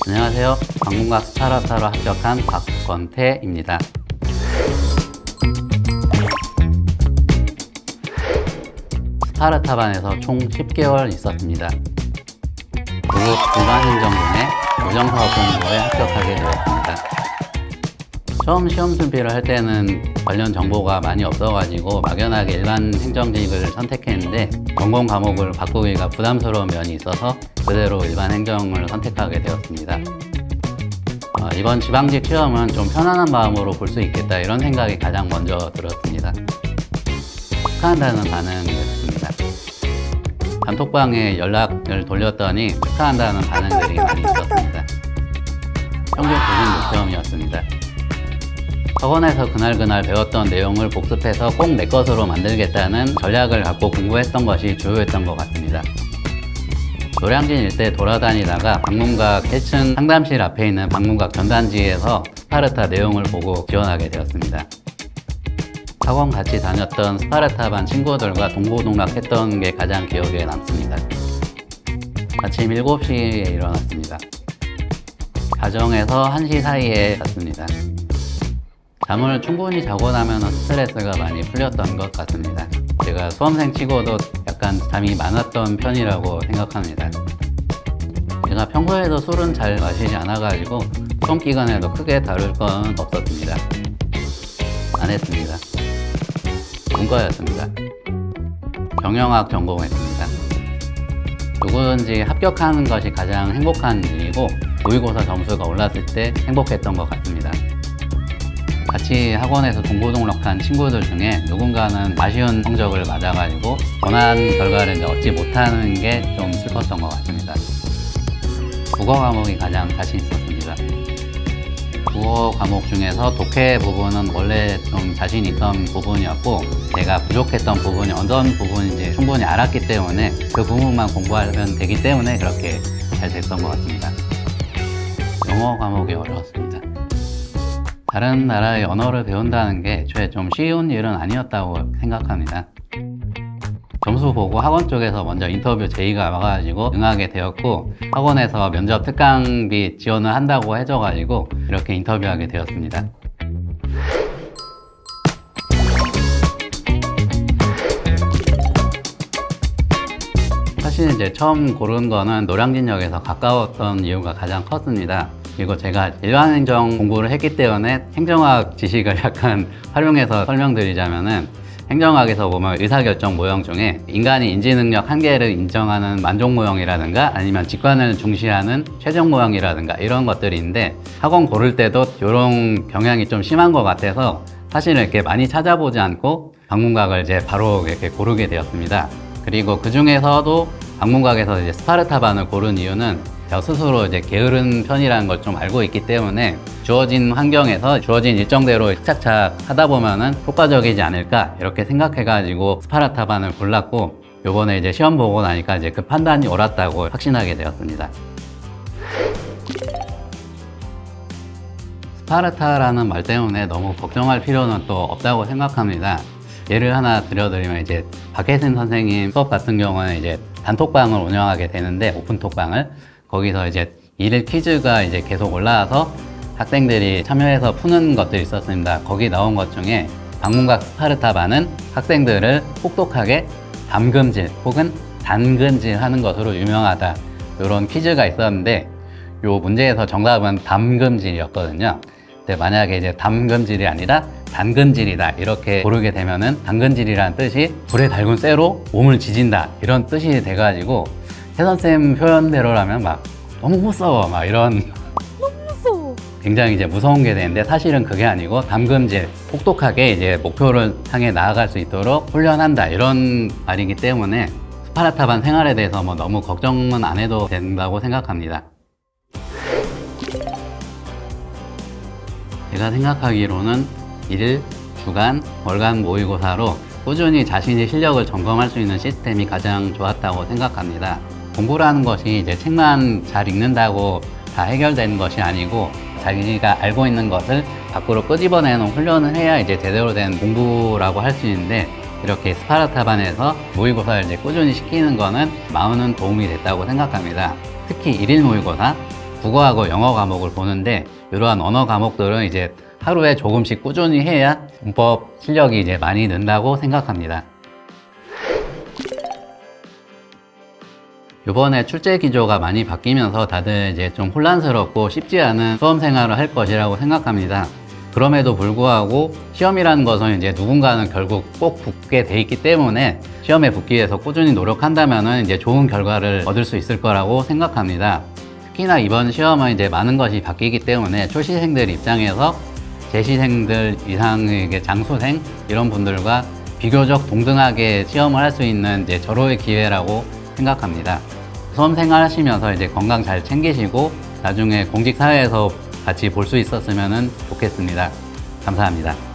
안녕하세요. 방문각 스파르타로 합격한 박권태입니다. 스파르타반에서 총 10개월 있었습니다. 그룹 일반행정군의 교정사업 공부에 합격하게 되었습니다. 처음 시험 준비를 할 때는 관련 정보가 많이 없어가지고 막연하게 일반 행정직을 선택했는데 전공 과목을 바꾸기가 부담스러운 면이 있어서 그대로 일반 행정을 선택하게 되었습니다. 이번 지방직 시험은 좀 편안한 마음으로 볼 수 있겠다 이런 생각이 가장 먼저 들었습니다. 축하한다는 반응이었습니다. 단톡방에 연락을 돌렸더니 축하한다는 반응들이 많이 있었습니다. 평균 96점이었습니다. 학원에서 그날 배웠던 내용을 복습해서 꼭 내 것으로 만들겠다는 전략을 갖고 공부했던 것이 주요했던 것 같습니다. 노량진 일대 돌아다니다가 방문각 1층 상담실 앞에 있는 방문각 전단지에서 스파르타 내용을 보고 지원하게 되었습니다. 학원 같이 다녔던 스파르타반 친구들과 동고동락했던 게 가장 기억에 남습니다. 아침 7시에 일어났습니다. 가정에서 1시 사이에 잤습니다. 잠을 충분히 자고 나면 스트레스가 많이 풀렸던 것 같습니다. 제가 수험생 치고도 약간 잠이 많았던 편이라고 생각합니다. 제가 평소에도 술은 잘 마시지 않아가지고 수험 기간에도 크게 다룰 건 없었습니다. 안 했습니다. 문과였습니다. 경영학 전공했습니다. 누구든지 합격하는 것이 가장 행복한 일이고 모의고사 점수가 올랐을 때 행복했던 것 같습니다. 같이 학원에서 동고동락한 친구들 중에 누군가는 아쉬운 성적을 맞아가지고 원하는 결과를 얻지 못하는 게 좀 슬펐던 것 같습니다. 국어 과목이 가장 자신 있었습니다. 국어 과목 중에서 독해 부분은 원래 좀 자신 있던 부분이었고 제가 부족했던 부분이 어떤 부분인지 충분히 알았기 때문에 그 부분만 공부하면 되기 때문에 그렇게 잘 됐던 것 같습니다. 영어 과목이 어려웠습니다. 다른 나라의 언어를 배운다는 게 애초에 좀 쉬운 일은 아니었다고 생각합니다. 점수 보고 학원 쪽에서 먼저 인터뷰 제의가 와가지고 응하게 되었고 학원에서 면접 특강비 지원을 한다고 해줘가지고 이렇게 인터뷰하게 되었습니다. 사실 이제 처음 고른 거는 노량진역에서 가까웠던 이유가 가장 컸습니다. 그리고 제가 일반행정 공부를 했기 때문에 행정학 지식을 약간 활용해서 설명드리자면은 행정학에서 보면 의사결정 모형 중에 인간이 인지능력 한계를 인정하는 만족 모형이라든가 아니면 직관을 중시하는 최종 모형이라든가 이런 것들이 있는데 학원 고를 때도 이런 경향이 좀 심한 것 같아서 사실은 이렇게 많이 찾아보지 않고 방문각을 이제 바로 이렇게 고르게 되었습니다. 그리고 그 중에서도 방문각에서 이제 스파르타반을 고른 이유는 저 스스로 이제 게으른 편이라는 걸 좀 알고 있기 때문에 주어진 환경에서 주어진 일정대로 착착 하다 보면은 효과적이지 않을까 이렇게 생각해가지고 스파르타반을 골랐고 요번에 이제 시험 보고 나니까 이제 그 판단이 옳았다고 확신하게 되었습니다. 스파르타라는 말 때문에 너무 걱정할 필요는 또 없다고 생각합니다. 예를 하나 들어드리면 이제 박혜진 선생님 수업 같은 경우는 이제 단톡방을 운영하게 되는데 오픈톡방을 거기서 이제 일일 퀴즈가 이제 계속 올라와서 학생들이 참여해서 푸는 것들이 있었습니다. 거기 나온 것 중에 방문각 스파르타반은 학생들을 혹독하게 담금질 혹은 단근질 하는 것으로 유명하다. 이런 퀴즈가 있었는데 요 문제에서 정답은 담금질이었거든요. 근데 만약에 이제 담금질이 아니라 단근질이다 이렇게 고르게 되면은 단근질이라는 뜻이 불에 달군 쇠로 몸을 지진다 이런 뜻이 돼가지고 혜선쌤 표현대로라면 막 너무 무서워 막 이런 너무 무서워. 굉장히 이제 무서운 게 되는데 사실은 그게 아니고 담금질 혹독하게 이제 목표를 향해 나아갈 수 있도록 훈련한다 이런 말이기 때문에 스파르타반 생활에 대해서 뭐 너무 걱정은 안 해도 된다고 생각합니다. 제가 생각하기로는 일, 주간, 월간 모의고사로 꾸준히 자신의 실력을 점검할 수 있는 시스템이 가장 좋았다고 생각합니다. 공부라는 것이 이제 책만 잘 읽는다고 다 해결되는 것이 아니고 자기가 알고 있는 것을 밖으로 끄집어내는 훈련을 해야 이제 제대로 된 공부라고 할 수 있는데 이렇게 스파르타반에서 모의고사를 이제 꾸준히 시키는 거는 많은 도움이 됐다고 생각합니다. 특히 일일 모의고사, 국어하고 영어 과목을 보는데 이러한 언어 과목들은 이제 하루에 조금씩 꾸준히 해야 문법 실력이 이제 많이 는다고 생각합니다. 이번에 출제 기조가 많이 바뀌면서 다들 이제 좀 혼란스럽고 쉽지 않은 수험 생활을 할 것이라고 생각합니다. 그럼에도 불구하고 시험이라는 것은 이제 누군가는 결국 꼭 붙게 돼 있기 때문에 시험에 붙기 위해서 꾸준히 노력한다면은 이제 좋은 결과를 얻을 수 있을 거라고 생각합니다. 특히나 이번 시험은 이제 많은 것이 바뀌기 때문에 초시생들 입장에서 재시생들 이상의 장수생 이런 분들과 비교적 동등하게 시험을 할 수 있는 이제 절호의 기회라고 생각합니다. 수험 생활 하시면서 이제 건강 잘 챙기시고 나중에 공직사회에서 같이 볼 수 있었으면 좋겠습니다. 감사합니다.